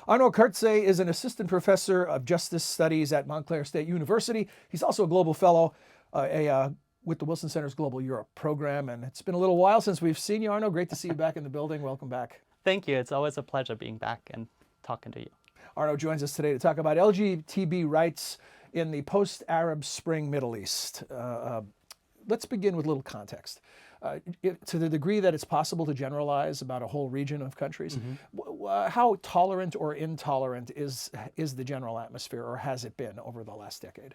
Arnaud Kurze is an assistant professor of justice studies at Montclair State University. He's also a global fellow with the Wilson Center's Global Europe program. And it's been a little while since we've seen you, Arnaud. Great to see you back in the building. Welcome back. Thank you. It's always a pleasure being back and talking to you. Arnaud joins us today to talk about LGBT rights in the post-Arab Spring Middle East. Let's begin with a little context. To the degree that it's possible to generalize about a whole region of countries, how tolerant or intolerant is the general atmosphere, or has it been over the last decade?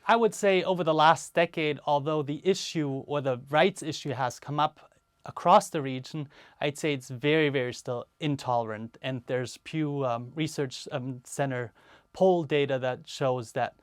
I would say over the last decade, although the issue or the rights issue has come up across the region, I'd say it's very, very still intolerant. And there's Pew Research Center poll data that shows that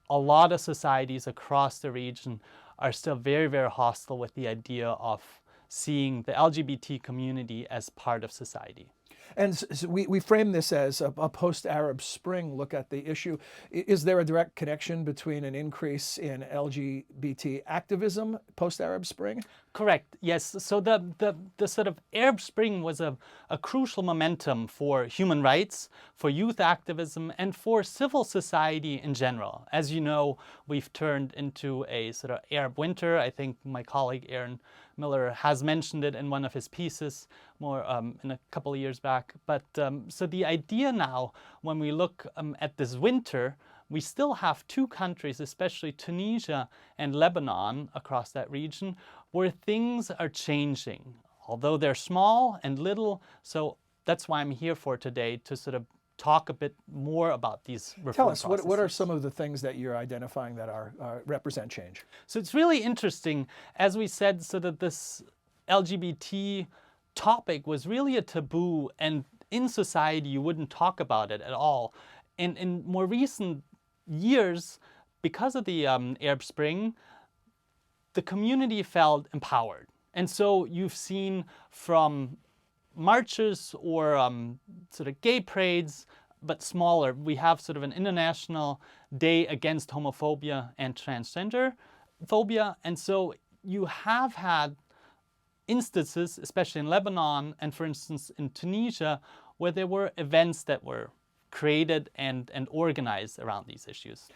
a lot of societies across the region are still very, very hostile with the idea of seeing the LGBT community as part of society. And so we frame this as a post-Arab Spring look at the issue. Is there a direct connection between an increase in LGBT activism post-Arab Spring? Correct, yes. So the sort of Arab Spring was a crucial momentum for human rights, for youth activism, and for civil society in general. As you know, we've turned into a sort of Arab winter. I think my colleague Aaron Miller has mentioned it in one of his pieces more in a couple of years back. But so the idea now, when we look at this winter, we still have two countries, especially Tunisia and Lebanon across that region, where things are changing, although they're small and little. So that's why I'm here for today, to sort of talk a bit more about these reform Tell us, processes. what are some of the things that you're identifying that represent change? So it's really interesting. As we said, so that this LGBT topic was really a taboo, and in society you wouldn't talk about it at all. And in more recent years, because of the Arab Spring, the community felt empowered. And so you've seen from marches or sort of gay parades, but smaller. We have sort of an international day against homophobia and transgender phobia. And so you have had instances, especially in Lebanon and for instance in Tunisia, where there were events that were created and organized around these issues.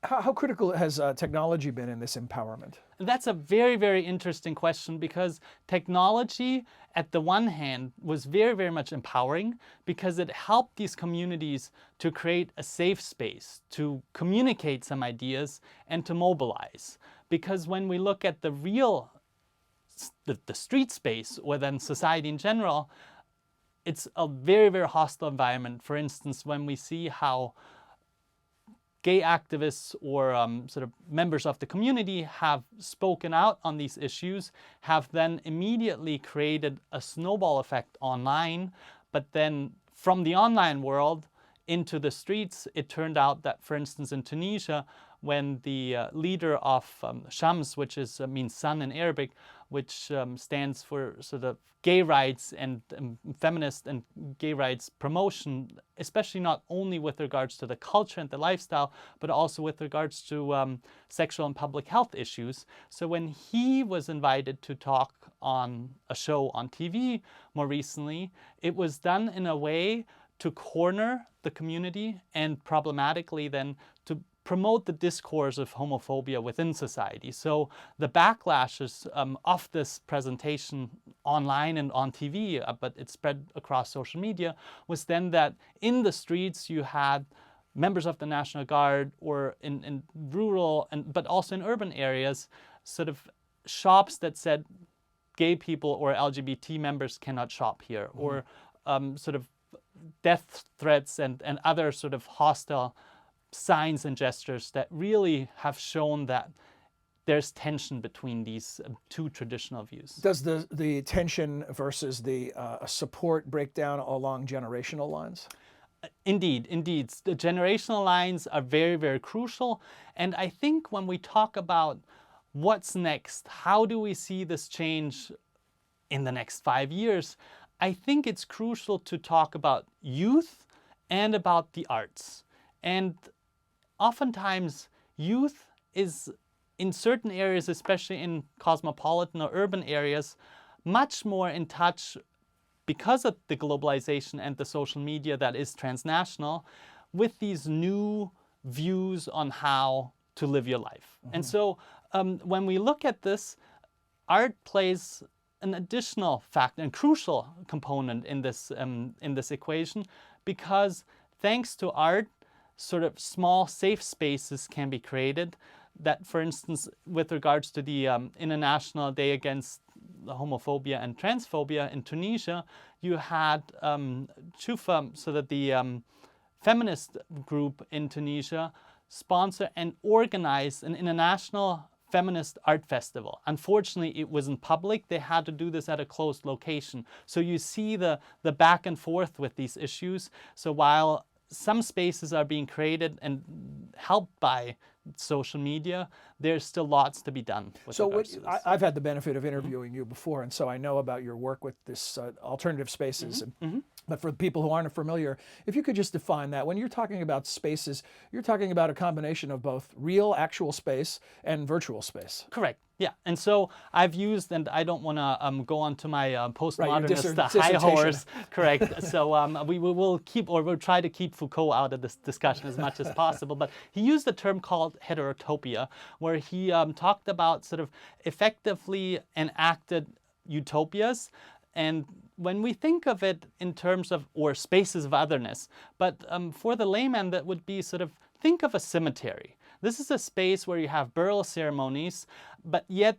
How critical has technology been in this empowerment? That's a very, very interesting question, because technology, at the one hand, was very, very much empowering, because it helped these communities to create a safe space, to communicate some ideas, and to mobilize. Because when we look at the real, the street space, or then society in general, it's a very, very hostile environment. For instance, when we see how gay activists or sort of members of the community have spoken out on these issues, have then immediately created a snowball effect online. But then from the online world into the streets, it turned out that, for instance, in Tunisia, when the leader of Shams, which means sun in Arabic, which stands for sort of gay rights and feminist and gay rights promotion, especially not only with regards to the culture and the lifestyle, but also with regards to sexual and public health issues. So when he was invited to talk on a show on TV more recently, it was done in a way to corner the community and problematically then to promote the discourse of homophobia within society. So the backlashes of this presentation online and on TV, but it spread across social media, was then that in the streets you had members of the National Guard, or in rural but also in urban areas, sort of shops that said gay people or LGBT members cannot shop here, or sort of death threats and other sort of hostile signs and gestures that really have shown that there's tension between these two traditional views. Does the tension versus the support break down along generational lines? Indeed, indeed. The generational lines are very, very crucial. And I think when we talk about what's next, how do we see this change in the next 5 years, I think it's crucial to talk about youth and about the arts. And oftentimes, youth is, in certain areas, especially in cosmopolitan or urban areas, much more in touch because of the globalization and the social media that is transnational, with these new views on how to live your life. And so when we look at this, art plays an additional factor and crucial component in this equation, because thanks to art, sort of small safe spaces can be created that, for instance, with regards to the International Day Against Homophobia and Transphobia in Tunisia, you had Chufa, so that the feminist group in Tunisia sponsor and organize an international feminist art festival. Unfortunately, it wasn't public. They had to do this at a closed location. So you see the back and forth with these issues. So while some spaces are being created and helped by social media, there's still lots to be done with regards to this. I've had the benefit of interviewing you before, and so I know about your work with this alternative spaces. But for people who aren't familiar, if you could just define that. When you're talking about spaces, you're talking about a combination of both real, actual space and virtual space. Correct. Yeah. And so I've used, and I don't want to go on to my postmodernist high horse. Correct. So we'll try to keep Foucault out of this discussion as much as possible. But he used a term called heterotopia, where he talked about sort of effectively enacted utopias. And when we think of it in terms of, or spaces of otherness, but for the layman, that would be sort of, think of a cemetery. This is a space where you have burial ceremonies, but yet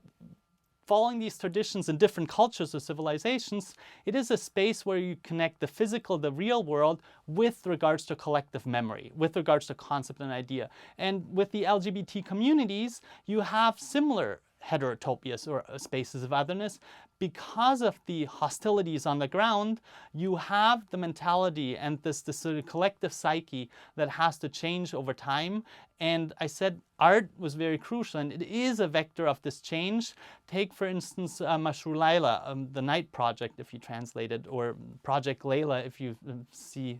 following these traditions in different cultures or civilizations, it is a space where you connect the physical, the real world, with regards to collective memory, with regards to concept and idea. And with the LGBT communities, you have similar heterotopias or spaces of otherness. Because of the hostilities on the ground, you have the mentality and this sort of collective psyche that has to change over time. And I said art was very crucial, and it is a vector of this change. Take, for instance, Mashru Layla, the Night Project, if you translate it, or Project Layla, if you see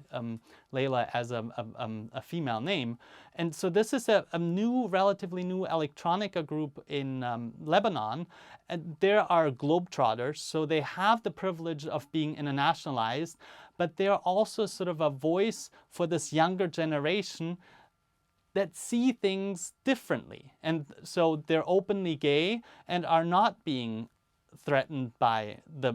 Layla as a female name. And so this is a relatively new electronica group in Lebanon. And there are globetrotters, so they have the privilege of being internationalized, but they're also sort of a voice for this younger generation that see things differently. And so they're openly gay and are not being threatened by the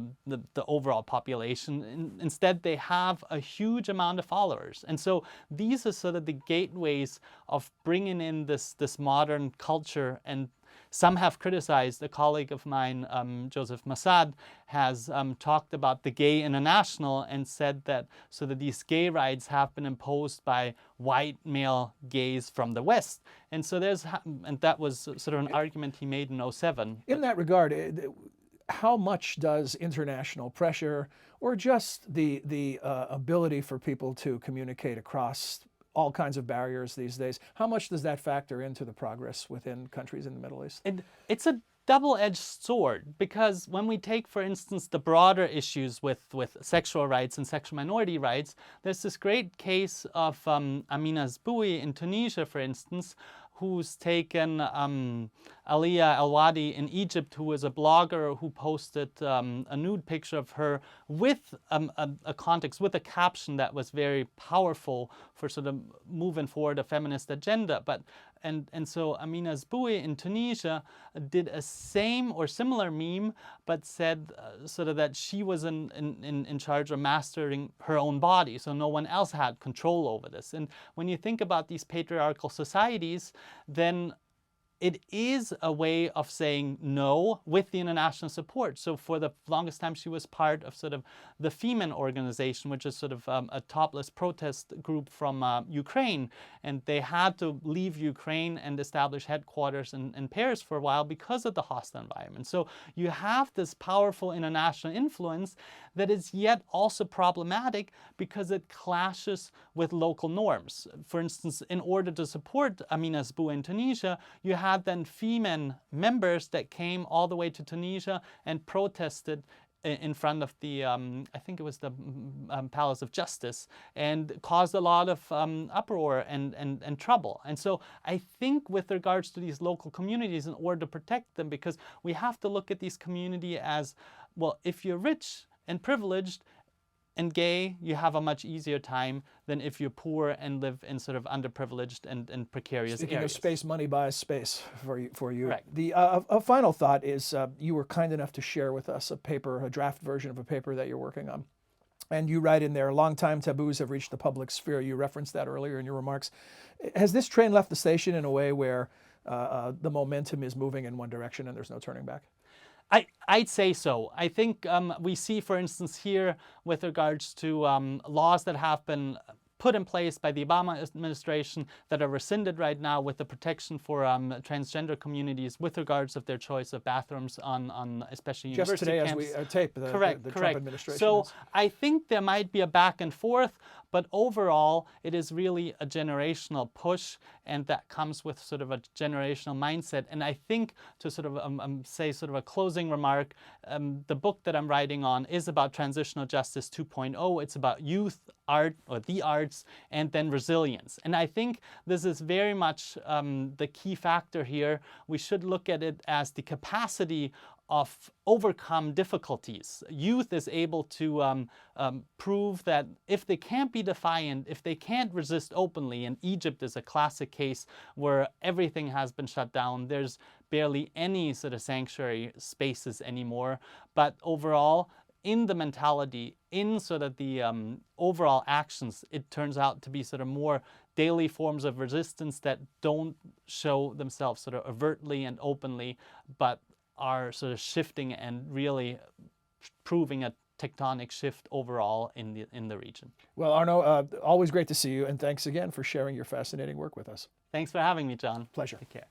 overall population. Instead, they have a huge amount of followers. And so these are sort of the gateways of bringing in this modern culture. And some have criticized, a colleague of mine, Joseph Massad, has talked about the Gay International and said that so that these gay rights have been imposed by white male gays from the West. And so and that was sort of an argument he made in 2007. In that regard, how much does international pressure or just the ability for people to communicate across all kinds of barriers these days, how much does that factor into the progress within countries in the Middle East? It's a double-edged sword, because when we take, for instance, the broader issues with sexual rights and sexual minority rights, there's this great case of Amina Zboui in Tunisia, for instance, who's taken Aliyah El-Wadi in Egypt, who was a blogger who posted a nude picture of her with a context, with a caption that was very powerful for sort of moving forward a feminist agenda. And so Amina Zboui in Tunisia did a same or similar meme, but said sort of that she was in charge of mastering her own body, so no one else had control over this. And when you think about these patriarchal societies, then it is a way of saying no with the international support. So for the longest time, she was part of sort of the Femen organization, which is sort of a topless protest group from Ukraine. And they had to leave Ukraine and establish headquarters in Paris for a while because of the hostile environment. So you have this powerful international influence that is yet also problematic because it clashes with local norms. For instance, in order to support Amina Zboui in Tunisia, you had then Femen members that came all the way to Tunisia and protested in front of the, I think it was the Palace of Justice, and caused a lot of uproar and trouble. And so I think with regards to these local communities, in order to protect them, because we have to look at these communities as, well, if you're rich and privileged and gay, you have a much easier time than if you're poor and live in sort of underprivileged and precarious Speaking areas. of space, money buys space for you. Correct. The a final thought is you were kind enough to share with us a draft version of a paper that you're working on. And you write in there, long-time taboos have reached the public sphere. You referenced that earlier in your remarks. Has this train left the station in a way where the momentum is moving in one direction and there's no turning back? I'd say so. I think we see, for instance, here with regards to laws that have been put in place by the Obama administration that are rescinded right now with the protection for transgender communities with regards of their choice of bathrooms on especially Just university today campuses. as we tape the Trump administration. So is. I think there might be a back and forth, but overall it is really a generational push, and that comes with sort of a generational mindset. And I think to sort of say sort of a closing remark, the book that I'm writing on is about transitional justice 2.0. It's about youth, art, or the arts, and then resilience. And I think this is very much the key factor here. We should look at it as the capacity of overcome difficulties. Youth is able to prove that if they can't be defiant, if they can't resist openly, and Egypt is a classic case where everything has been shut down, there's barely any sort of sanctuary spaces anymore. But overall, in the mentality, in sort of the overall actions, it turns out to be sort of more daily forms of resistance that don't show themselves sort of overtly and openly, but are sort of shifting and really proving a tectonic shift overall in the region. Well, Arnaud, always great to see you, and thanks again for sharing your fascinating work with us. Thanks for having me, John. Pleasure. Take care.